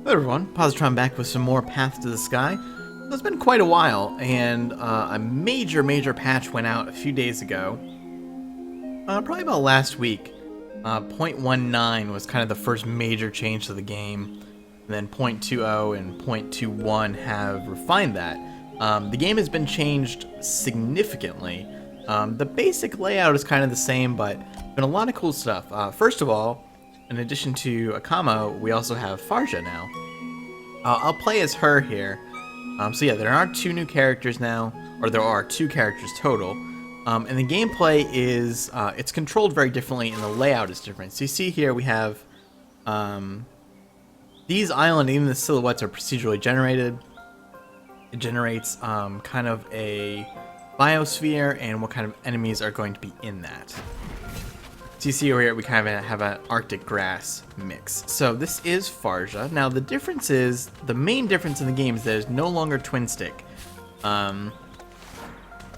Hello everyone, Positron back with some more Path to the Sky. It's been quite a while, and a major patch went out a few days ago. Probably about last week. 0.19 was kind of the first major change to the game. And then 0.20 and 0.21 have refined that. The game has been changed significantly. The basic layout is kind of the same, but been a lot of cool stuff. First of all, in addition to Acommo, we also have Farja now. I'll play as her here. So yeah, there are two new characters now, or there are two characters total. And the gameplay is, it's controlled very differently and the layout is different. So you see here we have, these islands, even the silhouettes are procedurally generated. It generates kind of a biosphere and what kind of enemies are going to be in that. So you see over here we kind of have an Arctic grass mix. So this is Farja. Now the difference is, the main difference in the game is that it's no longer twin stick.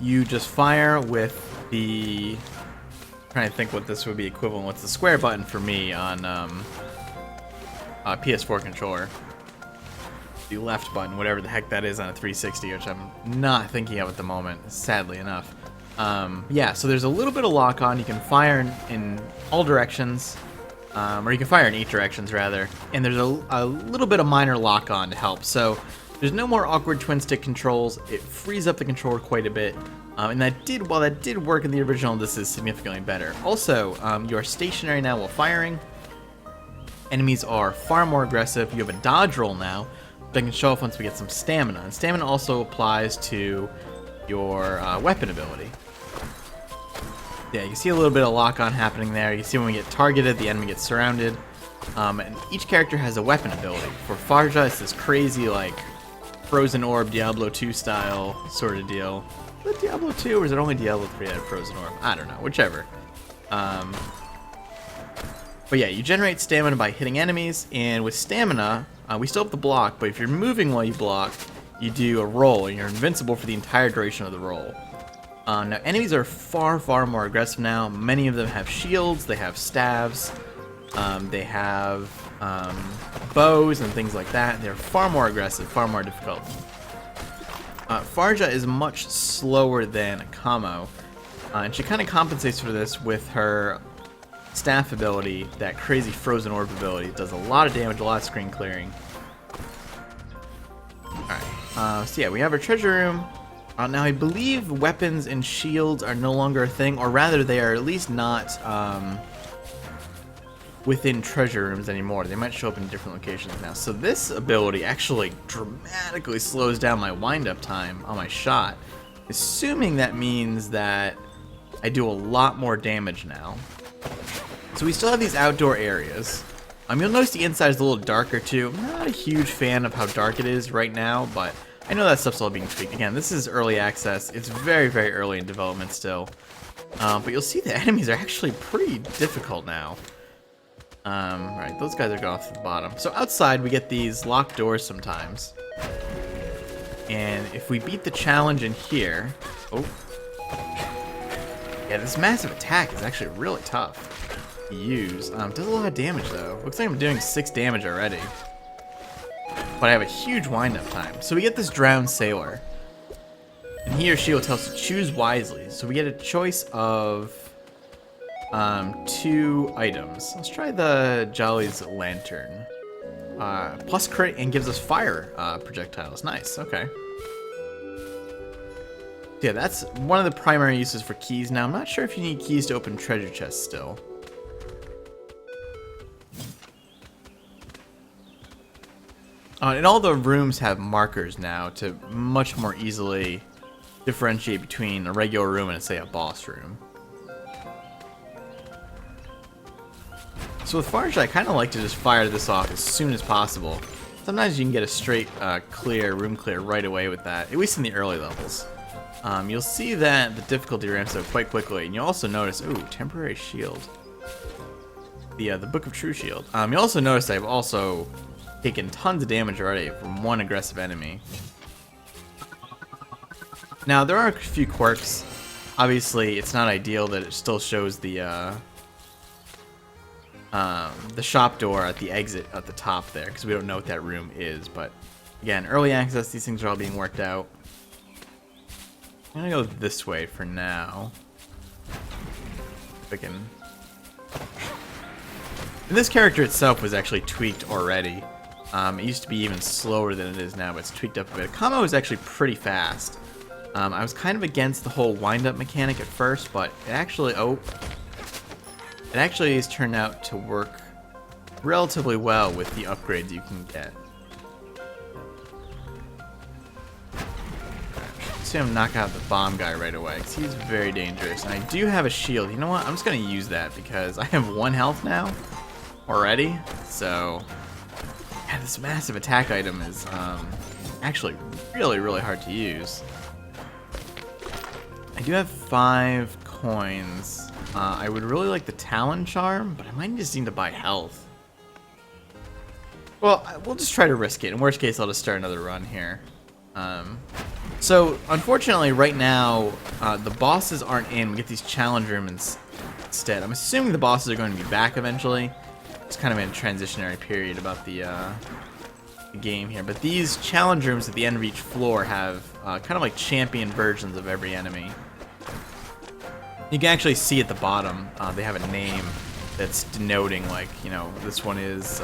You just fire with the, I'm trying to think what this would be equivalent. What's the square button for me on PS4 controller? The left button, whatever the heck that is on a 360, which I'm not thinking of at the moment, sadly enough. Yeah, so there's a little bit of lock on. You can fire in all directions, or you can fire in 8 directions rather, and there's a little bit of minor lock on to help. So there's no more awkward twin stick controls. It frees up the controller quite a bit, and while that did work in the original, this is significantly better. Also, you are stationary now while firing. Enemies are far more aggressive. You have a dodge roll now that can show off once we get some stamina, and stamina also applies to your weapon ability. Yeah, you can see a little bit of lock-on happening there. You see when we get targeted, the enemy gets surrounded. And each character has a weapon ability. For Farja, it's this crazy, like, Frozen Orb, Diablo 2 style sort of deal. Is it Diablo 2 or is it only Diablo 3 that had Frozen Orb? I don't know, whichever. But yeah, you generate stamina by hitting enemies, and with stamina, we still have the block, but if you're moving while you block, you do a roll, and you're invincible for the entire duration of the roll. Now, enemies are far more aggressive now. Many of them have shields, they have staves, they have bows and things like that. They're far more aggressive, far more difficult. Farja is much slower than Acommo, and she kind of compensates for this with her staff ability, that crazy Frozen Orb ability. It does a lot of damage, a lot of screen clearing. Alright, so yeah, we have our treasure room. Now I believe weapons and shields are no longer a thing, or rather they are at least not within treasure rooms anymore. They might show up in different locations now. So this ability actually dramatically slows down my wind-up time on my shot, assuming that means that I do a lot more damage now. So we still have these outdoor areas. You'll notice the inside is a little darker too. I'm not a huge fan of how dark it is right now, but I know that stuff's all being tweaked. Again, this is early access. It's very early in development still. But you'll see the enemies are actually pretty difficult now. Alright, those guys are going off to the bottom. So outside, we get these locked doors sometimes. And if we beat the challenge in here... Oh. Yeah, this massive attack is actually really tough to use. Does a lot of damage, though. Looks like I'm doing 6 damage already. But I have a huge wind-up time. So we get this drowned sailor. And he or she will tell us to choose wisely. So we get a choice of 2 items. Let's try the Jolly's Lantern. Plus crit and gives us fire projectiles. Nice, okay. Yeah, that's one of the primary uses for keys. Now, I'm not sure if you need keys to open treasure chests still. And all the rooms have markers now to much more easily differentiate between a regular room and, say, a boss room. So with Farja, I kind of like to just fire this off as soon as possible. Sometimes you can get a straight room clear right away with that, at least in the early levels. You'll see that the difficulty ramps up quite quickly, and you'll also notice, ooh, temporary shield. The Book of True Shield. You'll also notice I've also taken tons of damage already from one aggressive enemy. Now, there are a few quirks. Obviously, it's not ideal that it still shows the the shop door at the exit at the top there, because we don't know what that room is. But again, early access, these things are all being worked out. I'm gonna go this way for now. If I can. And this character itself was actually tweaked already. It used to be even slower than it is now, but it's tweaked up a bit. Acommo is actually pretty fast. I was kind of against the whole wind-up mechanic at first, but it actually has turned out to work relatively well with the upgrades you can get. See him knock out the bomb guy right away, because he's very dangerous. And I do have a shield. You know what? I'm just going to use that, because I have 1 health now already. So, yeah, this massive attack item is actually really, really hard to use. I do have 5 coins. I would really like the Talon Charm, but I might just need to buy health. Well, we'll just try to risk it. In worst case, I'll just start another run here. So, unfortunately, right now, the bosses aren't in. We get these challenge rooms instead. I'm assuming the bosses are going to be back eventually. It's kind of in a transitionary period about the game here. But these challenge rooms at the end of each floor have kind of like champion versions of every enemy. You can actually see at the bottom, they have a name that's denoting, like, you know, this one is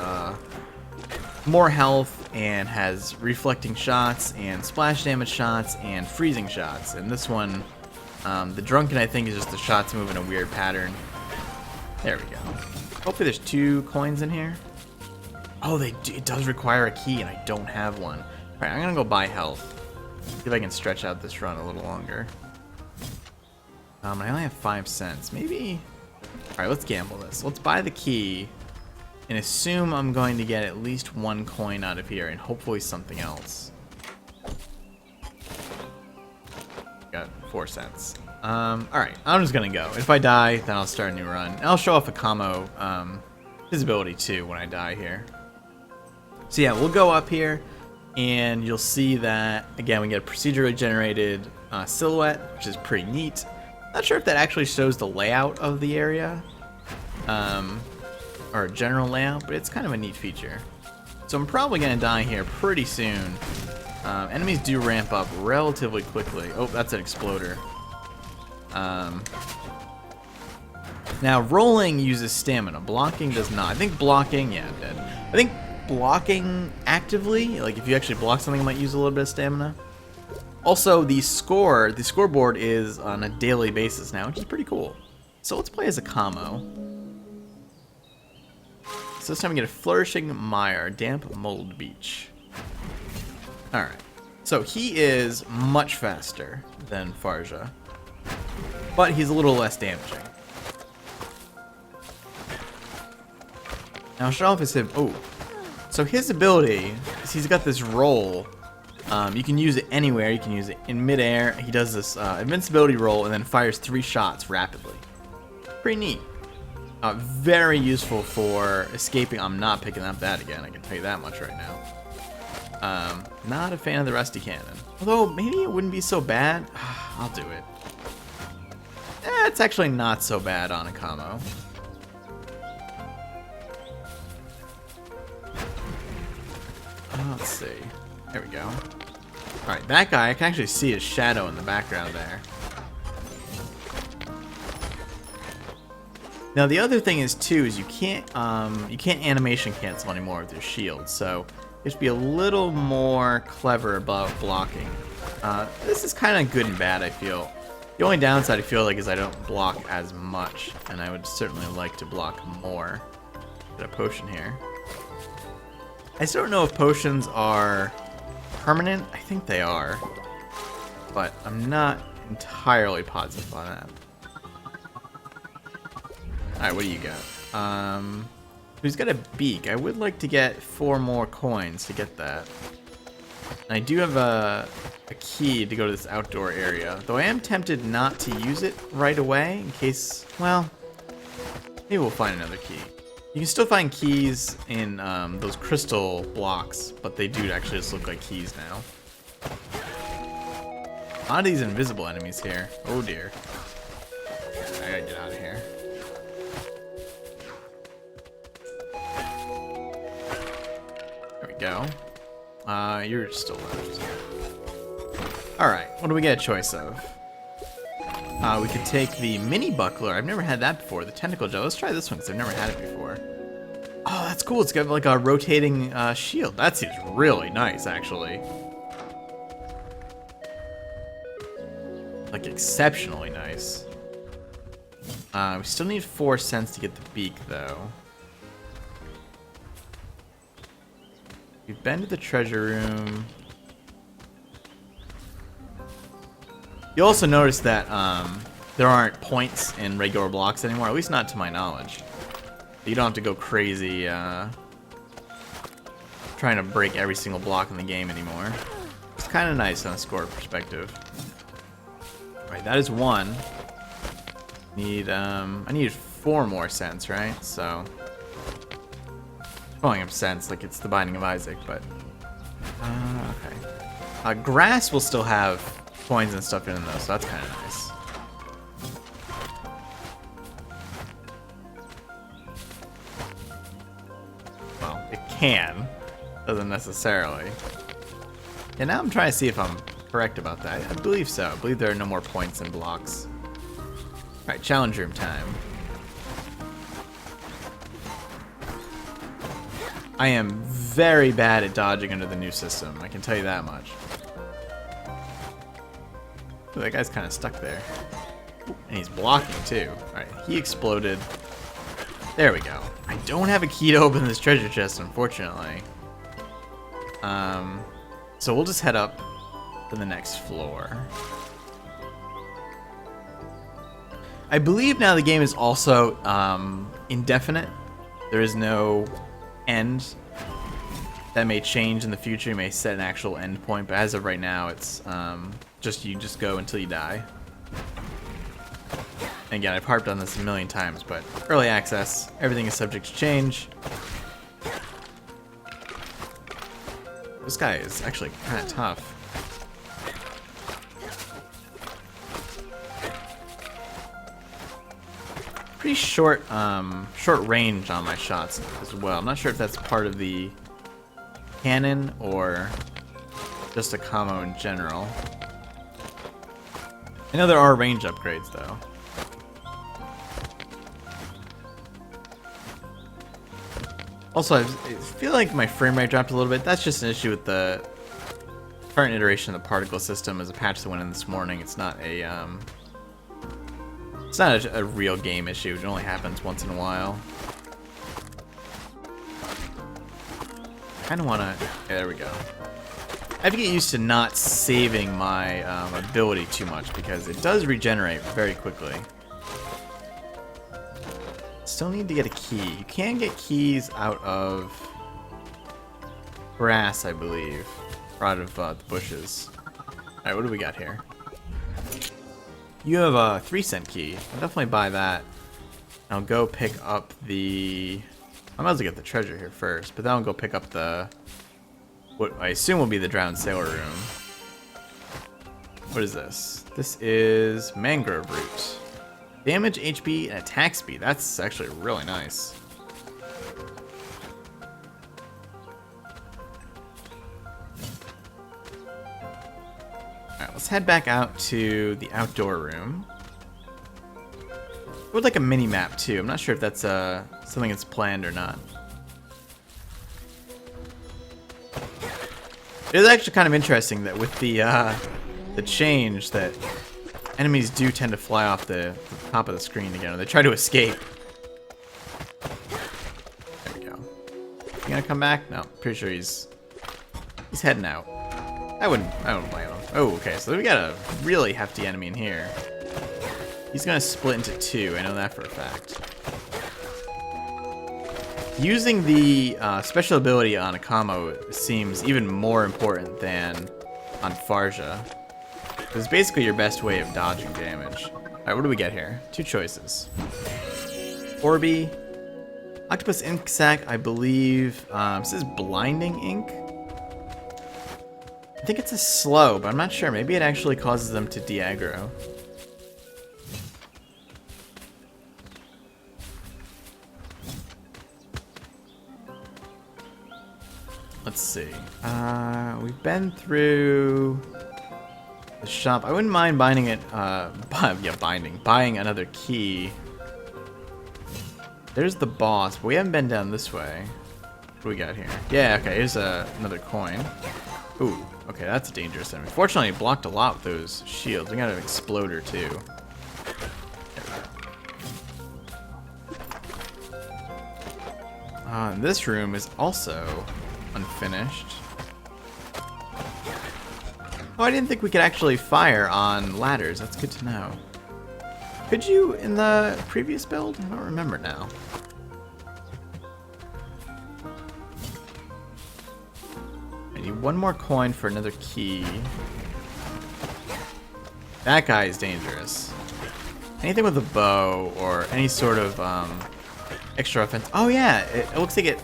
more health and has reflecting shots and splash damage shots and freezing shots. And this one, the drunken, I think, is just the shots move in a weird pattern. There we go. Hopefully there's 2 coins in here. Oh, it does require a key, and I don't have one. Alright, I'm gonna go buy health. See if I can stretch out this run a little longer. I only have 5 cents. Maybe... Alright, let's gamble this. Let's buy the key and assume I'm going to get at least 1 coin out of here, and hopefully something else. Got 4 cents. Alright, I'm just gonna go. If I die, then I'll start a new run. And I'll show off Acommo, his ability too when I die here. So yeah, we'll go up here, and you'll see that, again, we get a procedurally generated silhouette, which is pretty neat. Not sure if that actually shows the layout of the area, or a general layout, but it's kind of a neat feature. So I'm probably going to die here pretty soon. Enemies do ramp up relatively quickly. Oh, that's an exploder. Now, rolling uses stamina. Blocking does not. I think blocking, yeah, I'm dead. I think blocking actively, like if you actually block something, it might use a little bit of stamina. Also, the scoreboard is on a daily basis now, which is pretty cool. So let's play as Acommo. So this time we get a Flourishing Mire, Damp Mold Beach. Alright. So he is much faster than Farja, but he's a little less damaging. Now, I'll show off his hip. Oh. So his ability is he's got this roll. You can use it anywhere. You can use it in midair. He does this invincibility roll and then fires 3 shots rapidly. Pretty neat. Very useful for escaping. I'm not picking up that again. I can tell you that much right now. Not a fan of the Rusty Cannon. Although, maybe it wouldn't be so bad. I'll do it. It's actually not so bad on Acommo. Let's see. There we go. Alright, that guy, I can actually see his shadow in the background there. Now the other thing is too is you can't animation cancel anymore with your shield, so you have to be a little more clever about blocking. This is kind of good and bad, I feel. The only downside I feel like is I don't block as much, and I would certainly like to block more. Get a potion here. I still don't know if potions are permanent. I think they are, but I'm not entirely positive on that. Alright, what do you got? He's got a beak. I would like to get 4 more coins to get that. And I do have a key to go to this outdoor area, though I am tempted not to use it right away in case, well, maybe we'll find another key. You can still find keys in those crystal blocks, but they do actually just look like keys now. A lot of these invisible enemies here. Oh dear. I gotta get out of here. go. You're still left. Alright, what do we get a choice of? We could take the mini buckler. I've never had that before. The tentacle gel. Let's try this one because I've never had it before. Oh, that's cool. It's got like a rotating shield. That seems really nice, actually. Like exceptionally nice. We still need 4 cents to get the beak, though. We've been to the treasure room. You'll also notice that there aren't points in regular blocks anymore, at least not to my knowledge. You don't have to go crazy trying to break every single block in the game anymore. It's kind of nice on a score perspective. Alright, that is 1. I need 4 more cents, right? So, calling him cents like it's the Binding of Isaac, but okay. Grass will still have coins and stuff in them though, so that's kind of nice. Well, it can, doesn't necessarily. And now I'm trying to see if I'm correct about that. I believe so. I believe there are no more points in blocks. Alright, challenge room time. I am very bad at dodging under the new system, I can tell you that much. Ooh, that guy's kind of stuck there. Ooh, and he's blocking too. Alright, he exploded. There we go. I don't have a key to open this treasure chest, unfortunately. So we'll just head up to the next floor. I believe now the game is also indefinite. There is no end. That may change in the future. You may set an actual end point, but as of right now, it's you just go until you die. And again, I've harped on this a million times, but early access, everything is subject to change. This guy is actually kind of tough. Pretty short range on my shots as well. I'm not sure if that's part of the cannon or just Acommo in general. I know there are range upgrades though. Also, I feel like my frame rate dropped a little bit. That's just an issue with the current iteration of the particle system. As a patch that went in this morning, it's not a real game issue. It only happens once in a while. I kind of want to... Yeah, there we go. I have to get used to not saving my ability too much because it does regenerate very quickly. Still need to get a key. You can get keys out of grass, I believe. Or out of the bushes. Alright, what do we got here? You have a 3-cent key. I'll definitely buy that. I'll go pick up the... I might as well get the treasure here first, but then I'll go pick up the... what I assume will be the drowned sailor room. What is this? This is mangrove root. Damage, HP, and attack speed. That's actually really nice. Alright, let's head back out to the outdoor room. I would like a mini-map too. I'm not sure if that's something that's planned or not. It is actually kind of interesting that with the change that enemies do tend to fly off the top of the screen again, or they try to escape. There we go. You gonna come back? No, pretty sure he's heading out. I wouldn't blame him. Oh, okay, so we got a really hefty enemy in here. He's gonna split into 2, I know that for a fact. Using the special ability on Acommo seems even more important than on Farja. It's basically your best way of dodging damage. Alright, what do we get here? 2 choices. Orby. Octopus ink sac, I believe. This is blinding ink. I think it's a slow, but I'm not sure. Maybe it actually causes them to de-aggro. Let's see. We've been through the shop. I wouldn't mind binding it. Buying another key. There's the boss, but we haven't been down this way. What do we got here? Yeah, okay, here's another coin. Ooh, okay, that's a dangerous enemy. Fortunately, it blocked a lot with those shields. We got an exploder, too. And this room is also unfinished. Oh, I didn't think we could actually fire on ladders. That's good to know. Could you in the previous build? I don't remember now. I need one more coin for another key. That guy is dangerous. Anything with a bow or any sort of extra offense. Oh yeah, it looks like it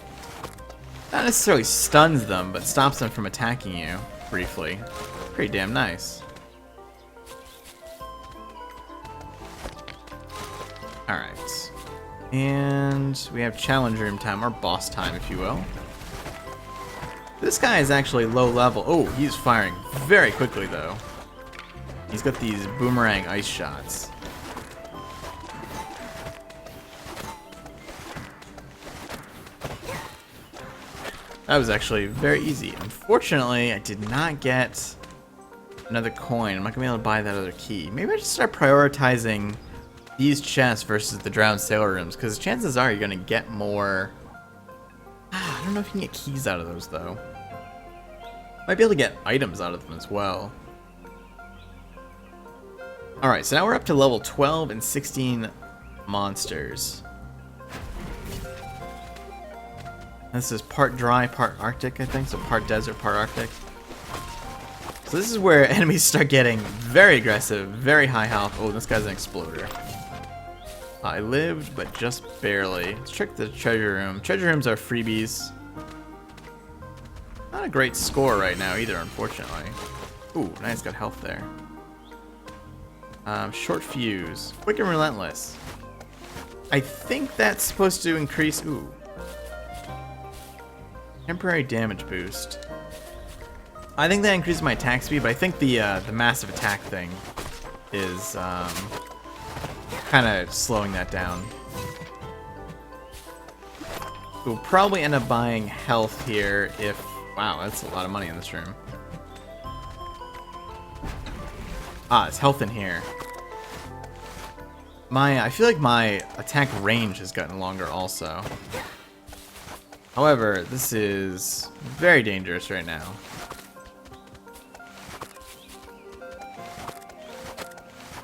not necessarily stuns them, but stops them from attacking you briefly. Pretty damn nice. Alright. And we have challenge room time, or boss time, if you will. This guy is actually low level. Oh, he's firing very quickly, though. He's got these boomerang ice shots. That was actually very easy. Unfortunately, I did not get another coin. I'm not going to be able to buy that other key. Maybe I should start prioritizing these chests versus the drowned sailor rooms, because chances are you're going to get more... I don't know if you can get keys out of those, though. Might be able to get items out of them as well. Alright, so now we're up to level 12 and 16 monsters. This is part dry, part Arctic, I think. So part desert, part Arctic. So this is where enemies start getting very aggressive, very high health. Oh, this guy's an exploder. I lived, but just barely. Let's check the treasure room. Treasure rooms are freebies. Not a great score right now either, unfortunately. Ooh, nice, got health there. Short fuse. Quick and relentless. I think that's supposed to increase... Ooh. Temporary damage boost. I think that increases my attack speed, but I think the massive attack thing is kind of slowing that down. We'll probably end up buying health here if... Wow, that's a lot of money in this room. Ah, it's health in here. I feel like my attack range has gotten longer also. However, this is very dangerous right now.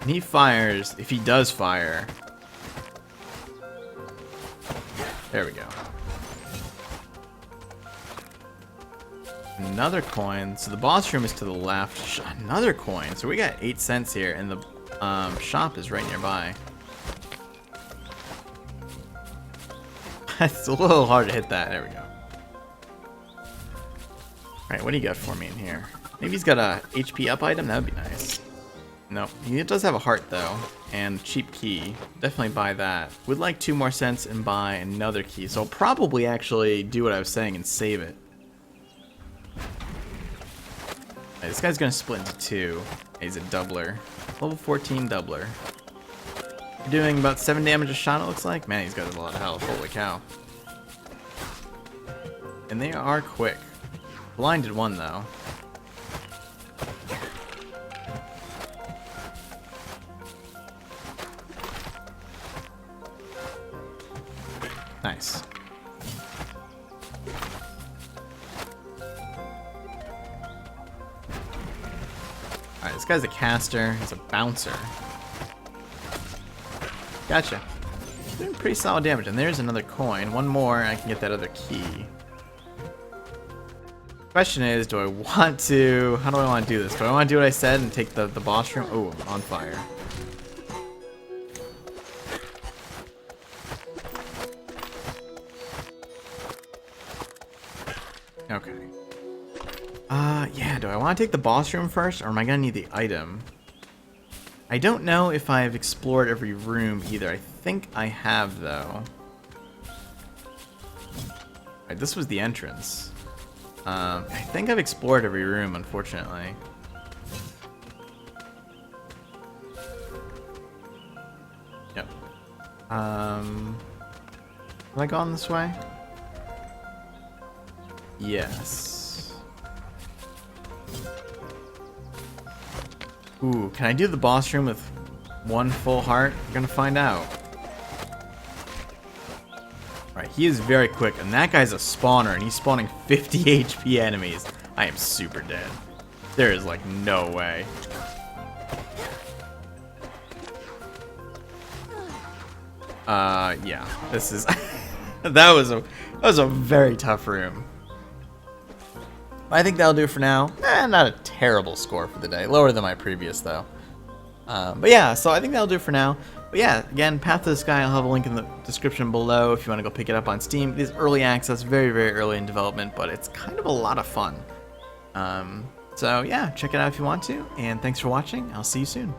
And he fires, if he does fire. There we go. Another coin. So the boss room is to the left. Another coin. So we got 8 cents here, and the shop is right nearby. It's a little hard to hit that. There we go. Alright, what do you got for me in here? Maybe he's got a HP up item? That would be nice. Nope. He does have a heart, though. And cheap key. Definitely buy that. Would like 2 more cents and buy another key. So I'll probably actually do what I was saying and save it. Right, this guy's going to split into 2. He's a doubler. Level 14 doubler. Doing about 7 damage a shot, it looks like. Man, he's got a lot of health. Holy cow. And they are quick. Blinded 1, though. Nice. Alright, this guy's a caster. He's a bouncer. Gotcha. Doing pretty solid damage. And there's another coin. 1 more, and I can get that other key. Question is, do I want to... How do I want to do this? Do I want to do what I said and take the boss room? Oh, I'm on fire. Okay. Yeah, do I want to take the boss room first, or am I going to need the item? I don't know if I've explored every room either. I think I have, though. Alright, this was the entrance. I think I've explored every room, unfortunately. Yep. Have I gone this way? Yes. Ooh, can I do the boss room with one full heart? We're gonna find out. Alright, he is very quick, and that guy's a spawner, and he's spawning 50 HP enemies. I am super dead. There is, like, no way. Yeah. This is... that was a very tough room. I think that'll do it for now. Not a terrible score for the day. Lower than my previous, though. But yeah, so I think that'll do it for now. But yeah, again, Path to the Sky, I'll have a link in the description below if you want to go pick it up on Steam. It is early access, very, very early in development, but it's kind of a lot of fun. So yeah, check it out if you want to, and thanks for watching. I'll see you soon.